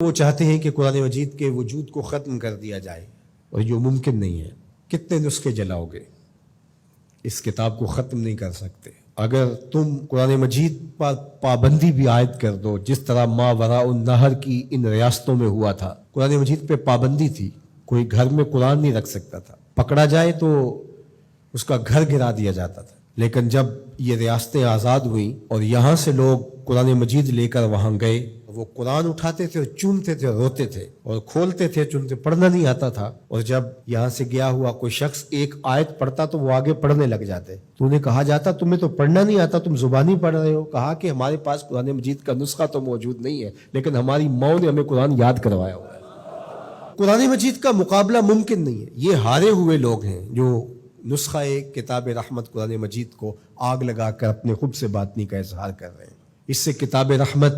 وہ چاہتے ہیں کہ قرآن مجید کے وجود کو ختم کر دیا جائے، اور جو ممکن نہیں ہے۔ کتنے نسخے جلاؤ گے، اس کتاب کو ختم نہیں کر سکتے۔ اگر تم قرآن مجید پر پابندی بھی عائد کر دو، جس طرح ما وراء النہر کی ان ریاستوں میں ہوا تھا، قرآن مجید پہ پابندی تھی، کوئی گھر میں قرآن نہیں رکھ سکتا تھا، پکڑا جائے تو اس کا گھر گرا دیا جاتا تھا۔ لیکن جب یہ ریاستیں آزاد ہوئیں اور یہاں سے لوگ قرآن مجید لے کر وہاں گئے، وہ قرآن اٹھاتے تھے اور چومتے تھے، روتے تھے اور کھولتے تھے، چنتے پڑھنا نہیں آتا تھا، اور جب یہاں سے گیا ہوا کوئی شخص ایک آیت پڑھتا تو وہ آگے پڑھنے لگ جاتے، تو انہیں کہا جاتا تمہیں تو پڑھنا نہیں آتا، تم زبانی پڑھ رہے ہو۔ کہا کہ ہمارے پاس قرآن مجید کا نسخہ تو موجود نہیں ہے، لیکن ہماری ماں نے ہمیں قرآن یاد کروایا ہوا ہے۔ قرآن مجید کا مقابلہ ممکن نہیں ہے۔ یہ ہارے ہوئے لوگ ہیں جو نسخہ کتاب رحمت قرآن مجید کو آگ لگا کر اپنے خود سے باطنی کا اظہار کر رہے ہیں۔ اس سے کتاب رحمت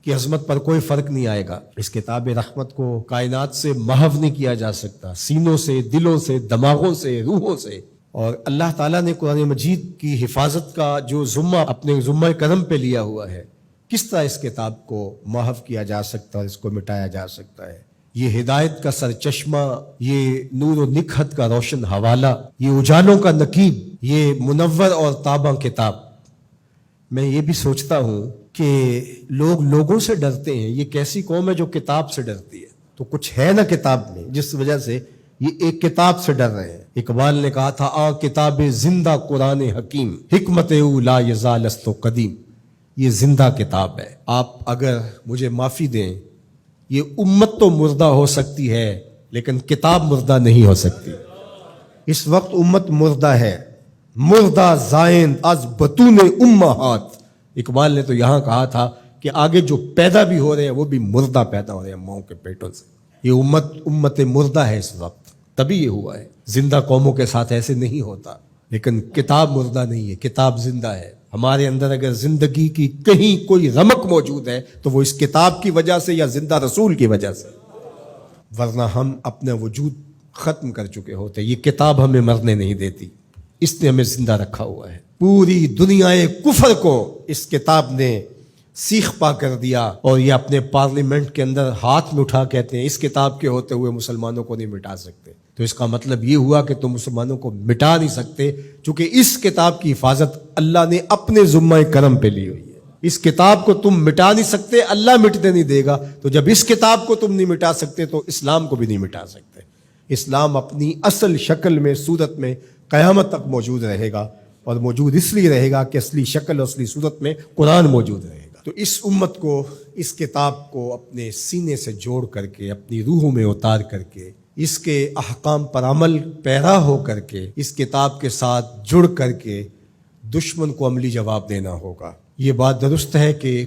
کی عظمت پر کوئی فرق نہیں آئے گا۔ اس کتاب رحمت کو کائنات سے محو نہیں کیا جا سکتا، سینوں سے، دلوں سے، دماغوں سے، روحوں سے۔ اور اللہ تعالیٰ نے قرآن مجید کی حفاظت کا جو ذمہ اپنے ذمہ کرم پہ لیا ہوا ہے، کس طرح اس کتاب کو محو کیا جا سکتا ہے، اس کو مٹایا جا سکتا ہے۔ یہ ہدایت کا سرچشمہ، یہ نور و نکہت کا روشن حوالہ، یہ اجالوں کا نقیب، یہ منور اور تاباں کتاب۔ میں یہ بھی سوچتا ہوں کہ لوگ لوگوں سے ڈرتے ہیں، یہ کیسی قوم ہے جو کتاب سے ڈرتی ہے؟ تو کچھ ہے نا کتاب میں جس وجہ سے یہ ایک کتاب سے ڈر رہے ہیں۔ اقبال نے کہا تھا آ کتاب زندہ قرآن حکیم، حکمت او لا یزال است قدیم۔ یہ زندہ کتاب ہے۔ آپ اگر مجھے معافی دیں، یہ امت تو مردہ ہو سکتی ہے لیکن کتاب مردہ نہیں ہو سکتی۔ اس وقت امت مردہ ہے، مردہ زائن از بطون امہات۔ اقبال نے تو یہاں کہا تھا کہ آگے جو پیدا بھی ہو رہے ہیں وہ بھی مردہ پیدا ہو رہے ہیں ماؤں کے پیٹوں سے۔ یہ امت مردہ ہے اس وقت، تبھی یہ ہوا ہے۔ زندہ قوموں کے ساتھ ایسے نہیں ہوتا، لیکن کتاب مردہ نہیں ہے، کتاب زندہ ہے۔ ہمارے اندر اگر زندگی کی کہیں کوئی رمق موجود ہے تو وہ اس کتاب کی وجہ سے یا زندہ رسول کی وجہ سے، ورنہ ہم اپنا وجود ختم کر چکے ہوتے۔ یہ کتاب ہمیں مرنے نہیں دیتی، اس نے ہمیں زندہ رکھا ہوا ہے۔ پوری دنیا کفر کو اس کتاب نے سیخ پا کر دیا، اور یہ اپنے پارلیمنٹ کے اندر ہاتھ میں اٹھا کہتے ہیں اس کتاب کے ہوتے ہوئے مسلمانوں کو نہیں مٹا سکتے۔ تو اس کا مطلب یہ ہوا کہ تم مسلمانوں کو مٹا نہیں سکتے، چونکہ اس کتاب کی حفاظت اللہ نے اپنے ذمہ کرم پہ لی ہوئی ہے۔ اس کتاب کو تم مٹا نہیں سکتے، اللہ مٹنے نہیں دے گا۔ تو جب اس کتاب کو تم نہیں مٹا سکتے تو اسلام کو بھی نہیں مٹا سکتے۔ اسلام اپنی اصل شکل میں، صورت میں قیامت تک موجود رہے گا، اور موجود اس لیے رہے گا کہ اصلی شکل اور اصلی صورت میں قرآن موجود رہے گا۔ تو اس امت کو، اس کتاب کو اپنے سینے سے جوڑ کر کے، اپنی روحوں میں اتار کر کے، اس کے احکام پر عمل پیرا ہو کر کے، اس کتاب کے ساتھ جڑ کر کے دشمن کو عملی جواب دینا ہوگا۔ یہ بات درست ہے کہ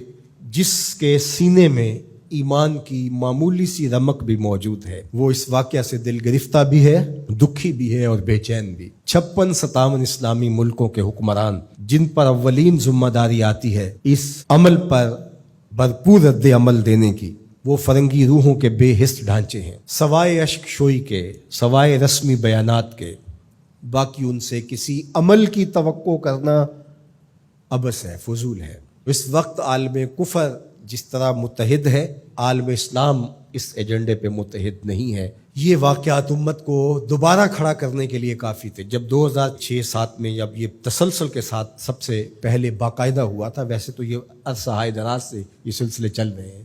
جس کے سینے میں ایمان کی معمولی سی رمق بھی موجود ہے، وہ اس واقعہ سے دل گرفتہ بھی ہے، دکھی بھی ہے اور بے چین بھی۔ 56-57 اسلامی ملکوں کے حکمران جن پر اولین ذمہ داری آتی ہے اس عمل پر بھرپور رد عمل دینے کی، وہ فرنگی روحوں کے بے حس ڈھانچے ہیں، سوائے اشک شوئی کے، سوائے رسمی بیانات کے، باقی ان سے کسی عمل کی توقع کرنا عبث ہے، فضول ہے۔ اس وقت عالم کفر جس طرح متحد ہے، عالم اسلام اس ایجنڈے پہ متحد نہیں ہے۔ یہ واقعات امت کو دوبارہ کھڑا کرنے کے لیے کافی تھے۔ جب 2006-07 میں جب یہ تسلسل کے ساتھ سب سے پہلے باقاعدہ ہوا تھا، ویسے تو یہ عرصہ ہائے دراز سے یہ سلسلے چل رہے ہیں،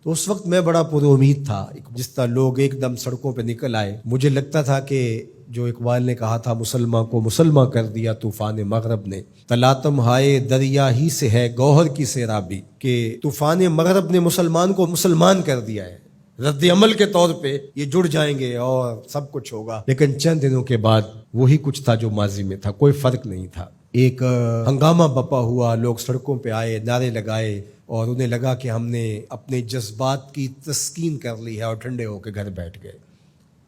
تو اس وقت میں بڑا پر امید تھا۔ جس طرح لوگ ایک دم سڑکوں پہ نکل آئے، مجھے لگتا تھا کہ جو اقبال نے کہا تھا مسلمان کو مسلمان کر دیا طوفان مغرب نے، تلاتم ہائے دریا ہی سے ہے گوہر کی سیرابی، کہ طوفان مغرب نے مسلمان کو مسلمان کر دیا ہے۔ رد عمل کے طور پہ یہ جڑ جائیں گے اور سب کچھ ہوگا، لیکن چند دنوں کے بعد وہی کچھ تھا جو ماضی میں تھا، کوئی فرق نہیں تھا۔ ایک ہنگامہ بپا ہوا، لوگ سڑکوں پہ آئے، نعرے لگائے، اور انہیں لگا کہ ہم نے اپنے جذبات کی تسکین کر لی ہے اور ٹھنڈے ہو کے گھر بیٹھ گئے۔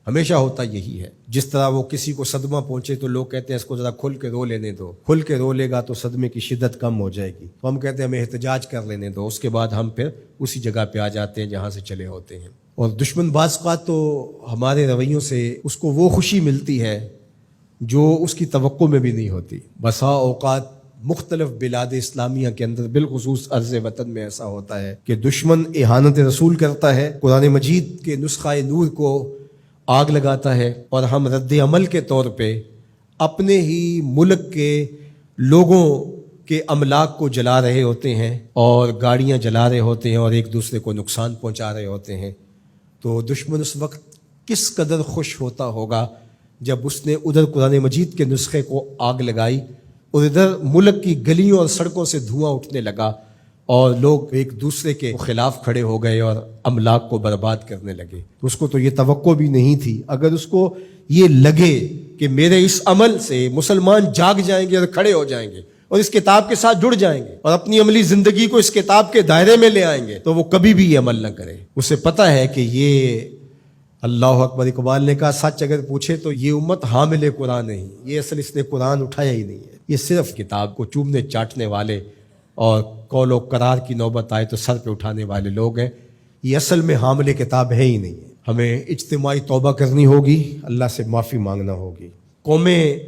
ہمیشہ ہوتا یہی ہے، جس طرح وہ کسی کو صدمہ پہنچے تو لوگ کہتے ہیں اس کو ذرا کھل کے رو لینے دو، کھل کے رو لے گا تو صدمے کی شدت کم ہو جائے گی، تو ہم کہتے ہیں ہمیں احتجاج کر لینے دو، اس کے بعد ہم پھر اسی جگہ پہ آ جاتے ہیں جہاں سے چلے ہوتے ہیں۔ اور دشمن بعض اوقات تو ہمارے رویوں سے اس کو وہ خوشی ملتی ہے جو اس کی توقع میں بھی نہیں ہوتی۔ بسا اوقات مختلف بلاد اسلامیہ کے اندر بالخصوص ارض وطن میں ایسا ہوتا ہے کہ دشمن اہانت رسول کرتا ہے، قرآن مجید کے نسخہ نور کو آگ لگاتا ہے، اور ہم رد عمل کے طور پہ اپنے ہی ملک کے لوگوں کے املاک کو جلا رہے ہوتے ہیں اور گاڑیاں جلا رہے ہوتے ہیں اور ایک دوسرے کو نقصان پہنچا رہے ہوتے ہیں۔ تو دشمن اس وقت کس قدر خوش ہوتا ہوگا جب اس نے ادھر قرآن مجید کے نسخے کو آگ لگائی اور ادھر ملک کی گلیوں اور سڑکوں سے دھواں اٹھنے لگا اور لوگ ایک دوسرے کے خلاف کھڑے ہو گئے اور املاک کو برباد کرنے لگے۔ تو اس کو تو یہ توقع بھی نہیں تھی، اگر اس کو یہ لگے کہ میرے اس عمل سے مسلمان جاگ جائیں گے اور کھڑے ہو جائیں گے اور اس کتاب کے ساتھ جڑ جائیں گے اور اپنی عملی زندگی کو اس کتاب کے دائرے میں لے آئیں گے، تو وہ کبھی بھی یہ عمل نہ کرے۔ اسے پتہ ہے کہ یہ اللہ اکبر، اقبال نے کہا سچ اگر پوچھے تو یہ امت حامل قرآن نہیں، یہ اصل اس نے قرآن اٹھایا ہی نہیں ہے، یہ صرف کتاب کو چومنے چاٹنے والے اور قول و قرار کی نوبت آئے تو سر پہ اٹھانے والے لوگ ہیں، یہ اصل میں حامل کتاب ہے ہی نہیں ہے۔ ہمیں اجتماعی توبہ کرنی ہوگی، اللہ سے معافی مانگنا ہوگی۔ قومیں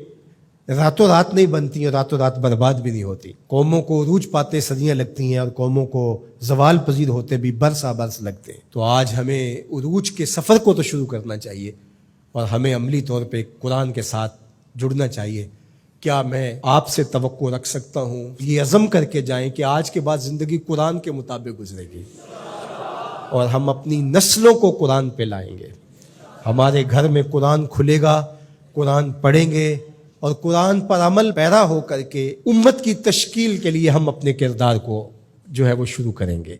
راتوں رات نہیں بنتی ہیں، راتوں رات برباد بھی نہیں ہوتی۔ قوموں کو عروج پاتے صدیاں لگتی ہیں اور قوموں کو زوال پذیر ہوتے بھی برسا برس لگتے ہیں۔ تو آج ہمیں عروج کے سفر کو تو شروع کرنا چاہیے اور ہمیں عملی طور پہ قرآن کے ساتھ جڑنا چاہیے۔ کیا میں آپ سے توقع رکھ سکتا ہوں یہ عزم کر کے جائیں کہ آج کے بعد زندگی قرآن کے مطابق گزرے گی اور ہم اپنی نسلوں کو قرآن پہ لائیں گے، ہمارے گھر میں قرآن کھلے گا، قرآن پڑھیں گے اور قرآن پر عمل پیرا ہو کر کے امت کی تشکیل کے لیے ہم اپنے کردار کو جو ہے وہ شروع کریں گے۔